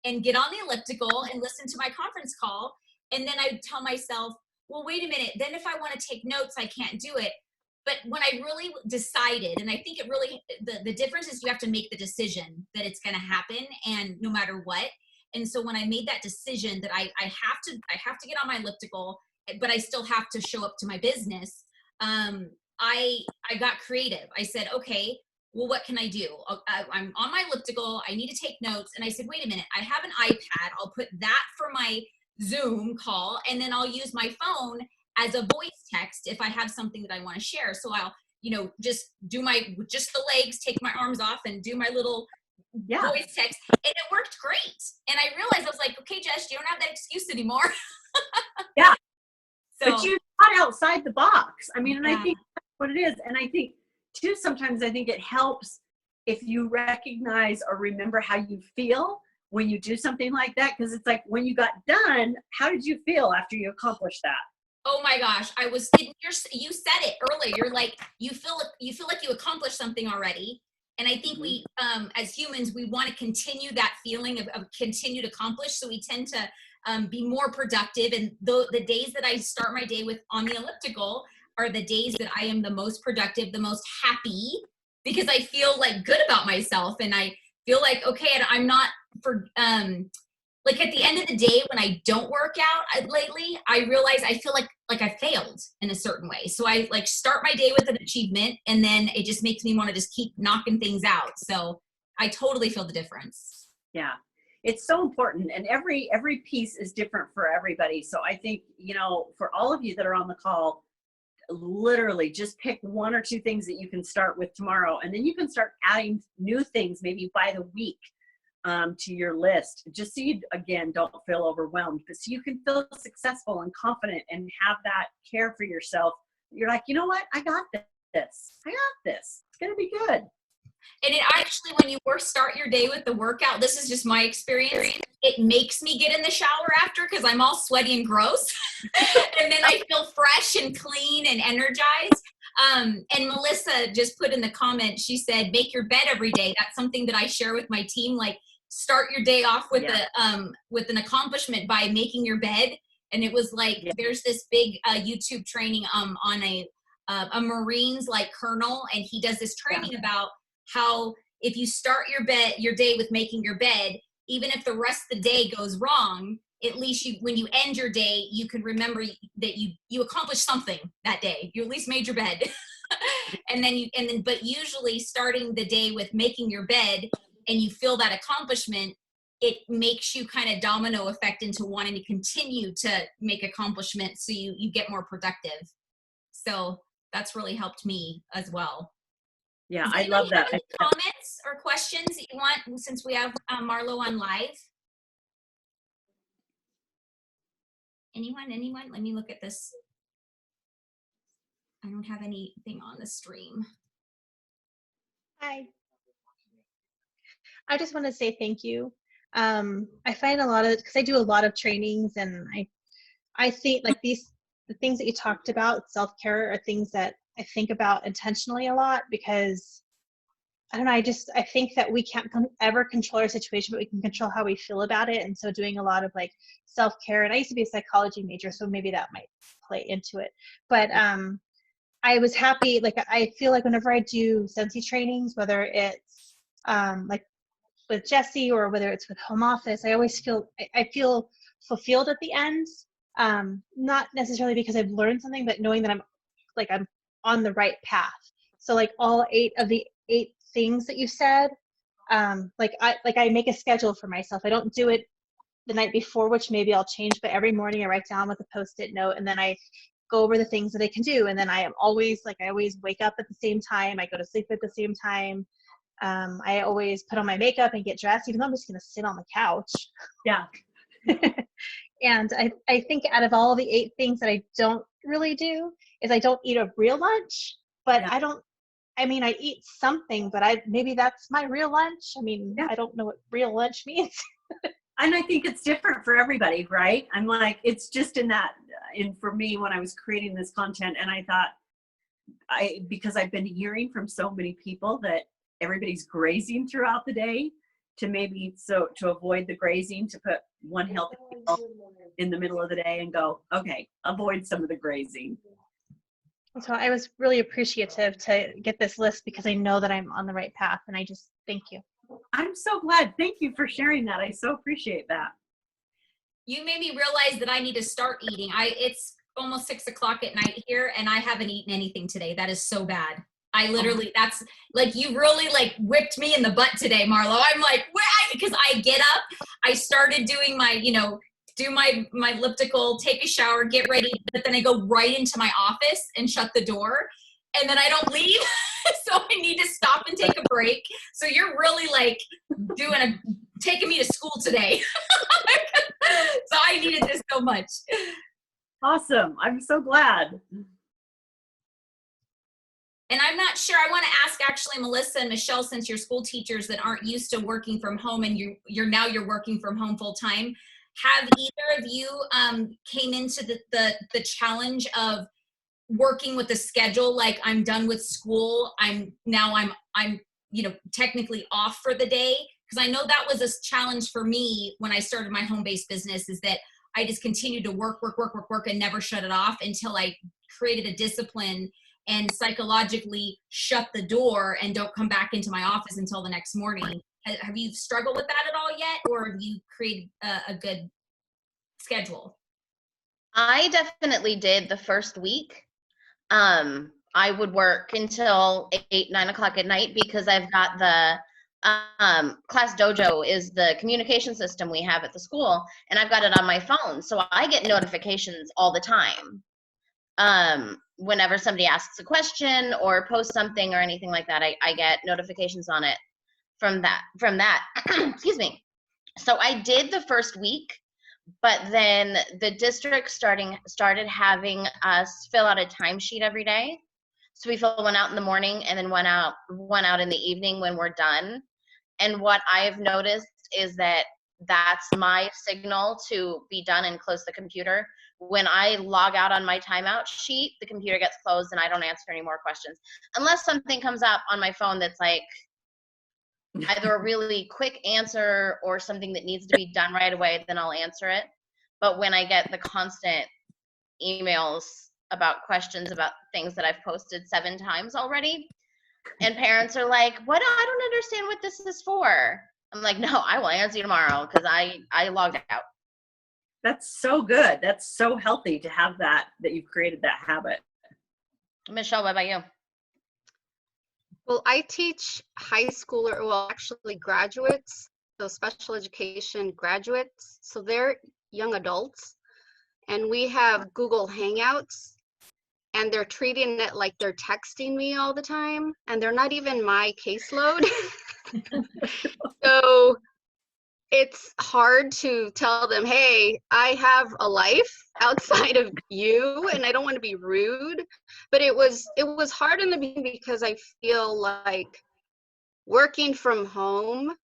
and get on the elliptical and listen to my conference call. And then I tell myself, well, wait a minute, then if I want to take notes, I can't do it. But when I really decided, and I think it really, the difference is you have to make the decision that it's going to happen, and no matter what. And so when I made that decision that I have to get on my elliptical, but I still have to show up to my business, I got creative. I said, okay, well, what can I do? I'm on my elliptical. I need to take notes. And I said, wait a minute, I have an iPad. I'll put that for my Zoom call, and then I'll use my phone as a voice text if I have something that I want to share. So I'll, just do just the legs, take my arms off, and do my little voice text. And it worked great. And I realized, I was like, okay, Jess, you don't have that excuse anymore. Yeah. So, but you got outside the box. I mean, and yeah. I think that's what it is. And I think too, sometimes I think it helps if you recognize or remember how you feel when you do something like that. Because it's like, when you got done, how did you feel after you accomplished that? Oh my gosh, you said it earlier. You're like, you feel like you accomplished something already. And I think we, as humans, we want to continue that feeling of continue to accomplish. So we tend to be more productive. And the days that I start my day with on the elliptical are the days that I am the most productive, the most happy, because I feel like good about myself. And I feel like, okay, and I'm not like at the end of the day, when I don't work out lately, I realize I feel like I failed in a certain way. So I like start my day with an achievement, and then it just makes me want to just keep knocking things out. So I totally feel the difference. Yeah, it's so important. And every piece is different for everybody. So I think, for all of you that are on the call, literally just pick 1 or 2 things that you can start with tomorrow. And then you can start adding new things maybe by the week to your list, just so you, again, don't feel overwhelmed, but so you can feel successful and confident and have that care for yourself. You're like, you know what? I got this. I got this. It's going to be good. And it actually, when you start your day with the workout, this is just my experience, it makes me get in the shower after, because I'm all sweaty and gross. And then I feel fresh and clean and energized. And Melissa just put in the comment, she said, make your bed every day. That's something that I share with my team. Like, start your day off with with an accomplishment by making your bed. And it was like, there's this big YouTube training on a Marines like colonel, and he does this training about how if you start your day with making your bed, even if the rest of the day goes wrong, at least when you end your day, you can remember that you accomplished something that day. You at least made your bed. But usually starting the day with making your bed, and you feel that accomplishment, it makes you kind of domino effect into wanting to continue to make accomplishments, so you get more productive. So that's really helped me as well. Yeah, I love that. Any comments or questions that you want, since we have Marlo on live? Anyone? Let me look at this. I don't have anything on the stream. Hi. I just want to say thank you. I find because I do a lot of trainings, and I think like the things that you talked about, self-care, are things that I think about intentionally a lot, because I don't know, I think that we can't ever control our situation, but we can control how we feel about it. And so doing a lot of like self-care, and I used to be a psychology major, so maybe that might play into it. But I was happy, like I feel like whenever I do Scentsy trainings, whether it's like with Jessie or whether it's with home office, I always feel fulfilled at the end. Not necessarily because I've learned something, but knowing that I'm on the right path. So like all 8 of the 8 things that you said. Like I make a schedule for myself. I don't do it the night before, which maybe I'll change, but every morning I write down with a Post-it note, and then I go over the things that I can do. And then I always wake up at the same time. I go to sleep at the same time. I always put on my makeup and get dressed, even though I'm just going to sit on the couch. Yeah. And I think out of all the 8 things that I don't really do is I don't eat a real lunch, but Yeah. I eat something, but maybe that's my real lunch. I don't know what real lunch means. And I think it's different for everybody, right? I'm like, it's just for me, when I was creating this content, and I thought, because I've been hearing from so many people that everybody's grazing throughout the day, to avoid the grazing, to put one healthy meal in the middle of the day and go, okay, avoid some of the grazing. So I was really appreciative to get this list, because I know that I'm on the right path, and I just thank you. I'm so glad. Thank you for sharing that. I so appreciate that. You made me realize that I need to start eating. It's almost 6 o'clock at night here, and I haven't eaten anything today. That is so bad. I literally, that's like, you really like whipped me in the butt today, Marlo. I'm like, because I get up, I started doing my, do my elliptical, take a shower, get ready, but then I go right into my office and shut the door, and then I don't leave. So I need to stop and take a break. So you're really like taking me to school today. So I needed this so much. Awesome. I'm so glad. And I'm not sure, I want to ask actually Melissa and Michelle, since you're school teachers that aren't used to working from home, and you're working from home full time, have either of you came into the challenge of working with a schedule, like I'm done with school, I'm technically off for the day? Because I know that was a challenge for me when I started my home-based business, is that I just continued to work and never shut it off until I created a discipline and psychologically shut the door and don't come back into my office until the next morning. Have you struggled with that at all yet, or have you created a good schedule? I definitely did the first week. I would work until 8, 9 o'clock at night, because I've got the Class Dojo is the communication system we have at the school, and I've got it on my phone. So I get notifications all the time. Whenever somebody asks a question or posts something or anything like that, I get notifications on it from that. Excuse me. So I did the first week, but then the district started having us fill out a timesheet every day. So we fill one out in the morning and then one out in the evening when we're done. And what I've noticed is that that's my signal to be done and close the computer. When I log out on my timeout sheet, the computer gets closed and I don't answer any more questions. Unless something comes up on my phone that's like either a really quick answer or something that needs to be done right away, then I'll answer it. But when I get the constant emails about questions about things that I've posted 7 times already, and parents are like, "What? I don't understand what this is for." I'm like, "No, I will answer you tomorrow, because I logged out." That's so good. That's so healthy to have that you've created that habit. Michelle, what about you? Well, I teach actually graduates, so special education graduates. So they're young adults, and we have Google Hangouts, and they're treating it like they're texting me all the time, and they're not even my caseload. So it's hard to tell them, hey, I have a life outside of you, and I don't want to be rude. But it was hard in the beginning, because I feel like working from home,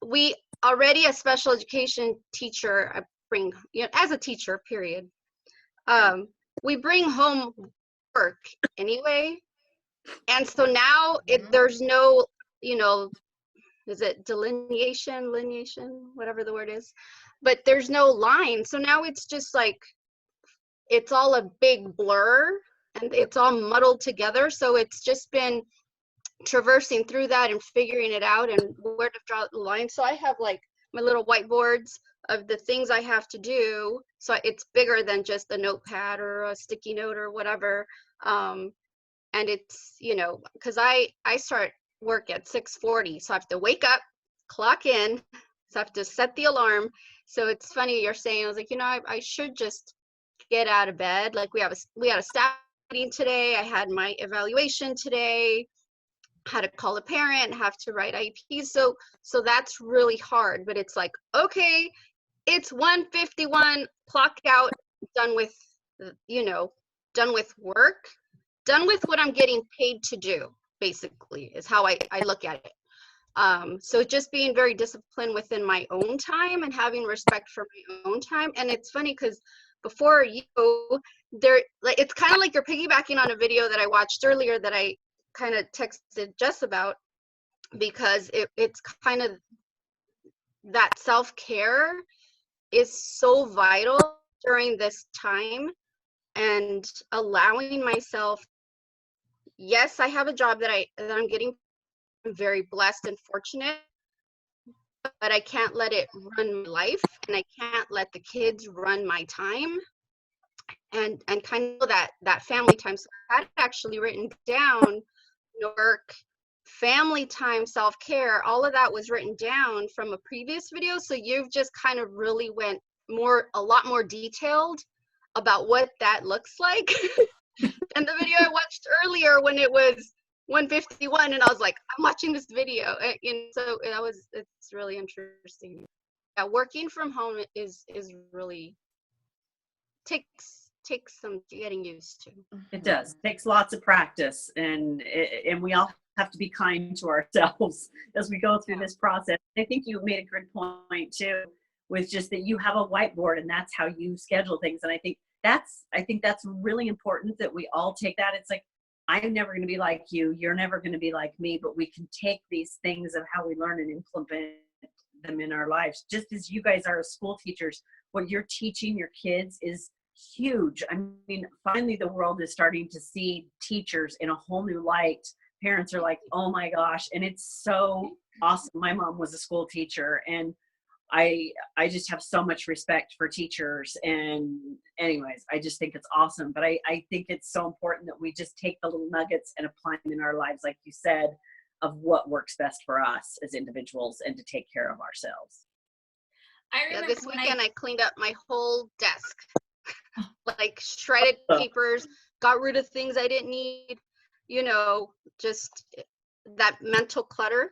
we already, a special education teacher, I bring, as a teacher, period, we bring home work anyway. And so now there's no, is it lineation, whatever the word is, but there's no line. So now it's just like, it's all a big blur and it's all muddled together. So it's just been traversing through that and figuring it out and where to draw the line. So I have like my little whiteboards of the things I have to do. So it's bigger than just a notepad or a sticky note or whatever. And it's, because I start work at 6:40. So I have to wake up, clock in. So I have to set the alarm. So it's funny you're saying, I was like, I should just get out of bed. Like we had a staff meeting today. I had my evaluation today. Had to call a parent, have to write IEPs. So that's really hard, but it's like, okay, it's 1:51, clock out, done with, done with work, done with what I'm getting paid to do, basically, is how I look at it. So just being very disciplined within my own time and having respect for my own time. And it's funny because before it's kind of like you're piggybacking on a video that I watched earlier that I kind of texted Jess about, because it's kind of that self-care is so vital during this time, and allowing myself, yes, I have a job that I'm getting, I'm very blessed and fortunate, but I can't let it run my life, and I can't let the kids run my time, and kind of that family time. So I had actually written down work, family time, self-care, all of that was written down from a previous video. So you've just kind of really went a lot more detailed about what that looks like than the video I watched earlier when it was 1:51, and I was like, I'm watching this video. And so it's really interesting. Yeah, working from home is really takes some getting used to. It does. It takes lots of practice, and we all have to be kind to ourselves as we go through this process. I think you made a good point too, with just that you have a whiteboard and that's how you schedule things. And I think that's really important that we all take that. It's like, I'm never going to be like you. You're never going to be like me, but we can take these things of how we learn and implement them in our lives. Just as you guys are as school teachers, what you're teaching your kids is huge. I mean, finally the world is starting to see teachers in a whole new light. Parents are like, oh my gosh. And it's so awesome. My mom was a school teacher, and I just have so much respect for teachers. And anyways, I just think it's awesome. But I think it's so important that we just take the little nuggets and apply them in our lives, like you said, of what works best for us as individuals and to take care of ourselves. I remember this weekend I cleaned up my whole desk. Like shredded papers, got rid of things I didn't need, just that mental clutter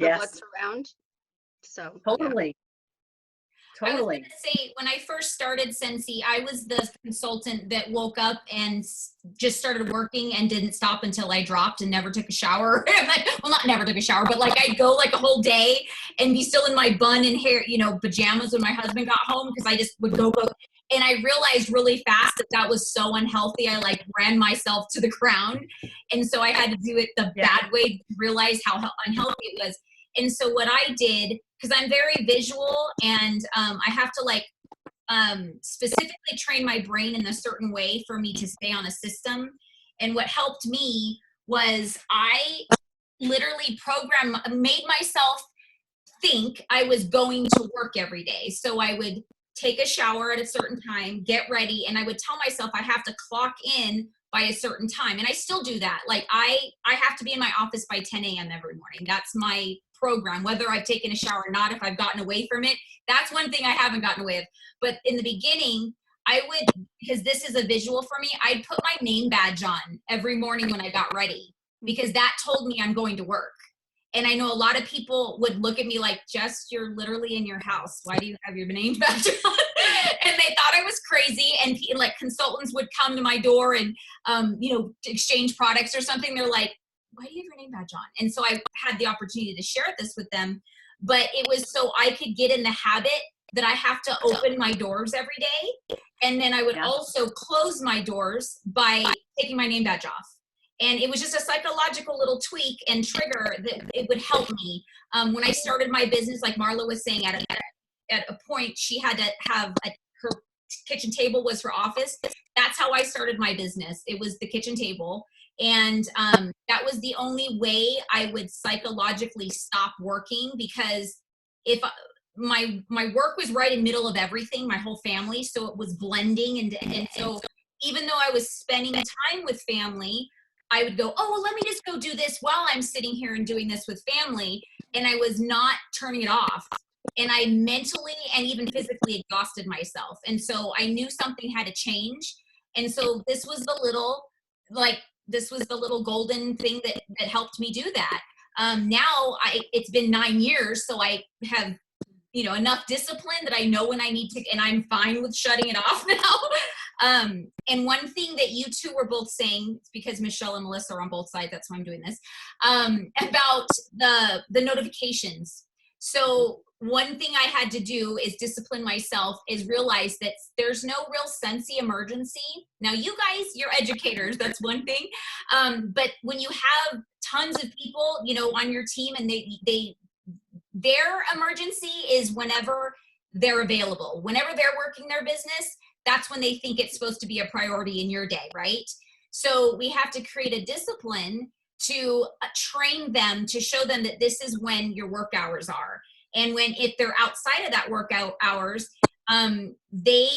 of what's around. So totally. I was going to say, when I first started Scentsy, I was the consultant that woke up and just started working and didn't stop until I dropped and never took a shower. Well, not never took a shower, but like I'd go like a whole day and be still in my bun and hair, pajamas when my husband got home, because I just would go. And I realized really fast that was so unhealthy. I like ran myself to the ground. And so I had to do it the bad way to realize how unhealthy it was. And so what I did, because I'm very visual, and I have to specifically train my brain in a certain way for me to stay on a system. And what helped me was I literally made myself think I was going to work every day. So I would take a shower at a certain time, get ready, and I would tell myself I have to clock in by a certain time. And I still do that. Like I have to be in my office by 10 a.m. every morning. That's my program, whether I've taken a shower or not. If I've gotten away from it, that's one thing I haven't gotten away with. But in the beginning, I would, because this is a visual for me, I'd put my name badge on every morning when I got ready, because that told me I'm going to work. And I know a lot of people would look at me like, Jess, you're literally in your house. Why do you have your name badge on? And they thought I was crazy. And like consultants would come to my door and, exchange products or something. They're like, why do you have your name badge on? And so I had the opportunity to share this with them, but it was so I could get in the habit that I have to open my doors every day. And then I would also close my doors by taking my name badge off. And it was just a psychological little tweak and trigger that it would help me. When I started my business, like Marlo was saying, at a point, she had to have her kitchen table was her office. That's how I started my business. It was the kitchen table. And that was the only way I would psychologically stop working, because if my work was right in the middle of everything, my whole family, so it was blending. And so even though I was spending time with family, I would go, oh, well, let me just go do this while I'm sitting here and doing this with family. And I was not turning it off. And I mentally and even physically exhausted myself. And so I knew something had to change. And so this was the little, golden thing that helped me do that. Now it's been 9 years, so I have, enough discipline that I know when I need to, and I'm fine with shutting it off now. And one thing that you two were both saying, it's because Michelle and Melissa are on both sides, that's why I'm doing this, about the notifications. So one thing I had to do is discipline myself, is realize that there's no real Scentsy emergency. Now, you guys, you're educators, that's one thing. But when you have tons of people, on your team, and their emergency is whenever they're available. Whenever they're working their business, that's when they think it's supposed to be a priority in your day, right? So we have to create a discipline to train them, to show them that this is when your work hours are. And if they're outside of that workout hours, they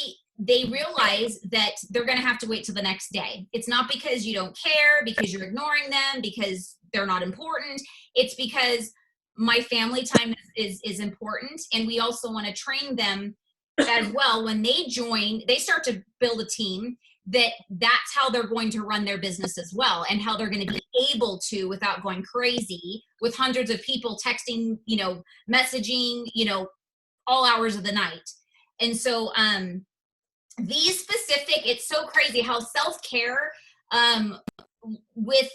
realize that they're going to have to wait till the next day. It's not because you don't care, because you're ignoring them, because they're not important. It's because my family time is important. And we also want to train them as well. When they join, they start to build a team, that's how they're going to run their business as well, and how they're going to be able to, without going crazy with hundreds of people texting, messaging, all hours of the night. And so these specific, it's so crazy how self-care, with,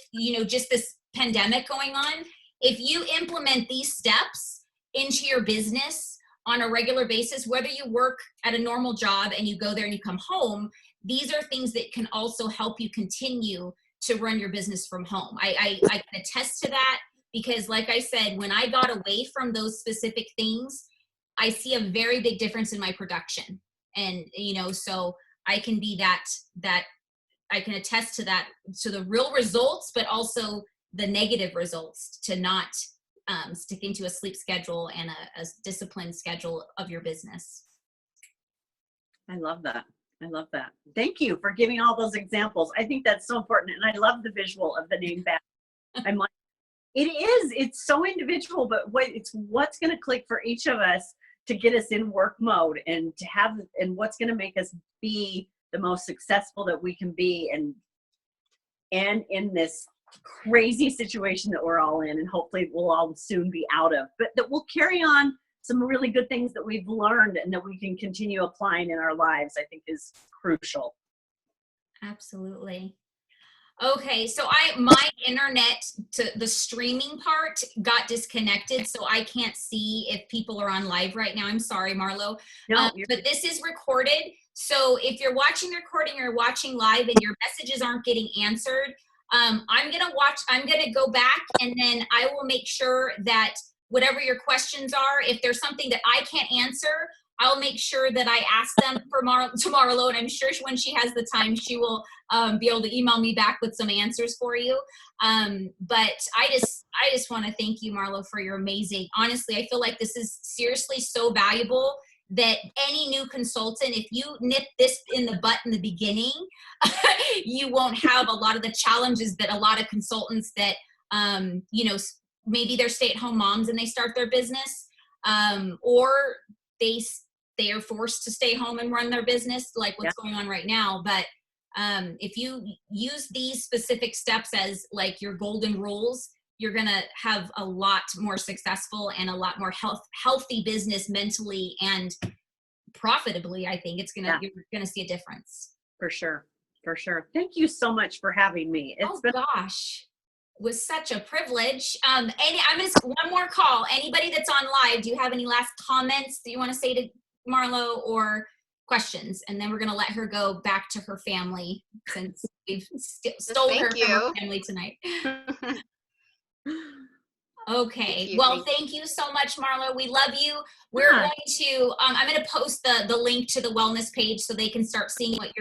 just this pandemic going on, if you implement these steps into your business on a regular basis, whether you work at a normal job and you go there and you come home, these are things that can also help you continue to run your business from home. I can attest to that, because like I said, when I got away from those specific things, I see a very big difference in my production. And, so I can be that I can attest to that, to the real results, but also the negative results, to not sticking to a sleep schedule and a disciplined schedule of your business. I love that. I love that. Thank you for giving all those examples. I think that's so important. And I love the visual of the name back. I'm like, it's so individual, but what's going to click for each of us to get us in work mode, and what's going to make us be the most successful that we can be, and in this crazy situation that we're all in, and hopefully we'll all soon be out of, but that we'll carry on some really good things that we've learned and that we can continue applying in our lives, I think is crucial. Absolutely. Okay, so my internet, to the streaming part, got disconnected, so I can't see if people are on live right now. I'm sorry, Marlo. No, but this is recorded, so if you're watching the recording or watching live and your messages aren't getting answered, I'm gonna go back, and then I will make sure that whatever your questions are, if there's something that I can't answer, I'll make sure that I ask them to Marlo, and I'm sure when she has the time, she will be able to email me back with some answers for you. But I just want to thank you, Marlo, for your amazing, honestly, I feel like this is seriously so valuable that any new consultant, if you nip this in the butt in the beginning, you won't have a lot of the challenges that a lot of consultants that, maybe they're stay-at-home moms and they start their business, or they are forced to stay home and run their business, like what's going on right now. But if you use these specific steps as like your golden rules, you're going to have a lot more successful and a lot more healthy business mentally and profitably. I think you're going to see a difference. For sure. For sure. Thank you so much for having me. Gosh. It was such a privilege. I'm going to one more call. Anybody that's on live, do you have any last comments that you want to say to Marlo, or questions? And then we're going to let her go back to her family, since we've stole her from her family tonight. Okay. Well, thank you so much, Marlo. We love you. We're going to, I'm going to post the link to the wellness page so they can start seeing what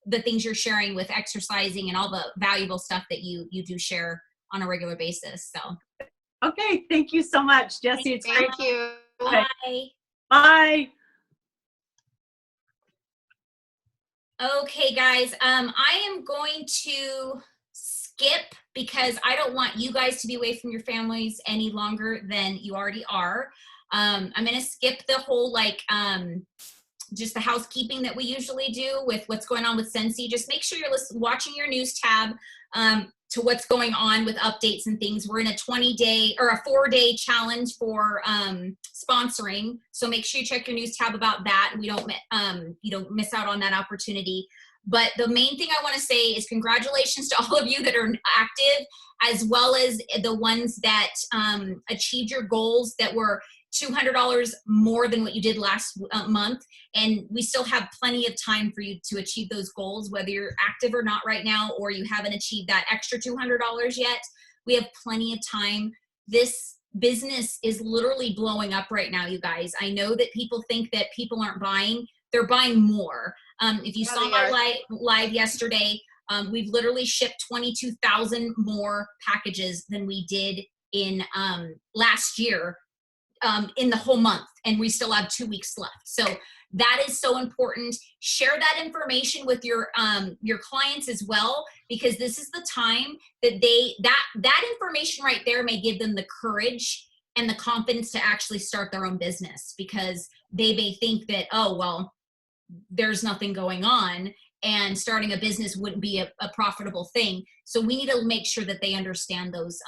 the things you're sharing with exercising and all the valuable stuff that you do share on a regular basis. So. Okay. Thank you so much, Jessie. It's great. Thank you. Bye. Bye. Okay, guys. I am going to skip, because I don't want you guys to be away from your families any longer than you already are. I'm going to skip the whole, like, just the housekeeping that we usually do with what's going on with Scentsy. Just make sure you're watching your news tab to what's going on with updates and things. We're in a 20-day or a 4-day challenge for sponsoring. So make sure you check your news tab about that. We don't, you don't miss out on that opportunity. But the main thing I want to say is congratulations to all of you that are active, as well as the ones that achieved your goals that were $200 more than what you did last month. And we still have plenty of time for you to achieve those goals, whether you're active or not right now, or you haven't achieved that extra $200 yet. We have plenty of time. This business is literally blowing up right now, you guys. I know that people think that people aren't buying. They're buying more. If you saw my live yesterday, we've literally shipped 22,000 more packages than we did in last year in the whole month, and we still have 2 weeks left. So that is so important. Share that information with your clients as well, because this is the time that that information right there may give them the courage and the confidence to actually start their own business, because they may think that, oh, well, there's nothing going on and starting a business wouldn't be a profitable thing. So we need to make sure that they understand those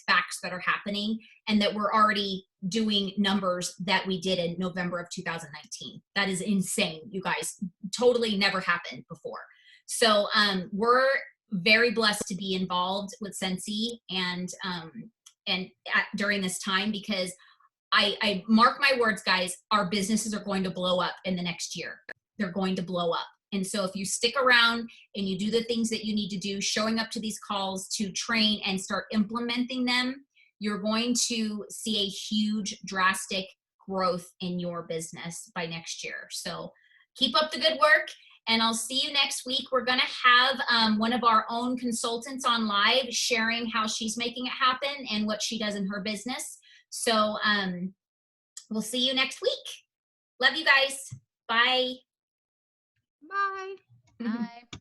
facts that are happening, and that we're already doing numbers that we did in November of 2019. That is insane, you guys. Totally never happened before. So we're very blessed to be involved with Scentsy and during this time, because I mark my words, guys, our businesses are going to blow up in the next year. They're going to blow up. And so if you stick around and you do the things that you need to do, showing up to these calls to train and start implementing them, you're going to see a huge, drastic growth in your business by next year. So keep up the good work, and I'll see you next week. We're going to have one of our own consultants on live sharing how she's making it happen and what she does in her business. So we'll see you next week. Love you guys. Bye. Bye. Bye.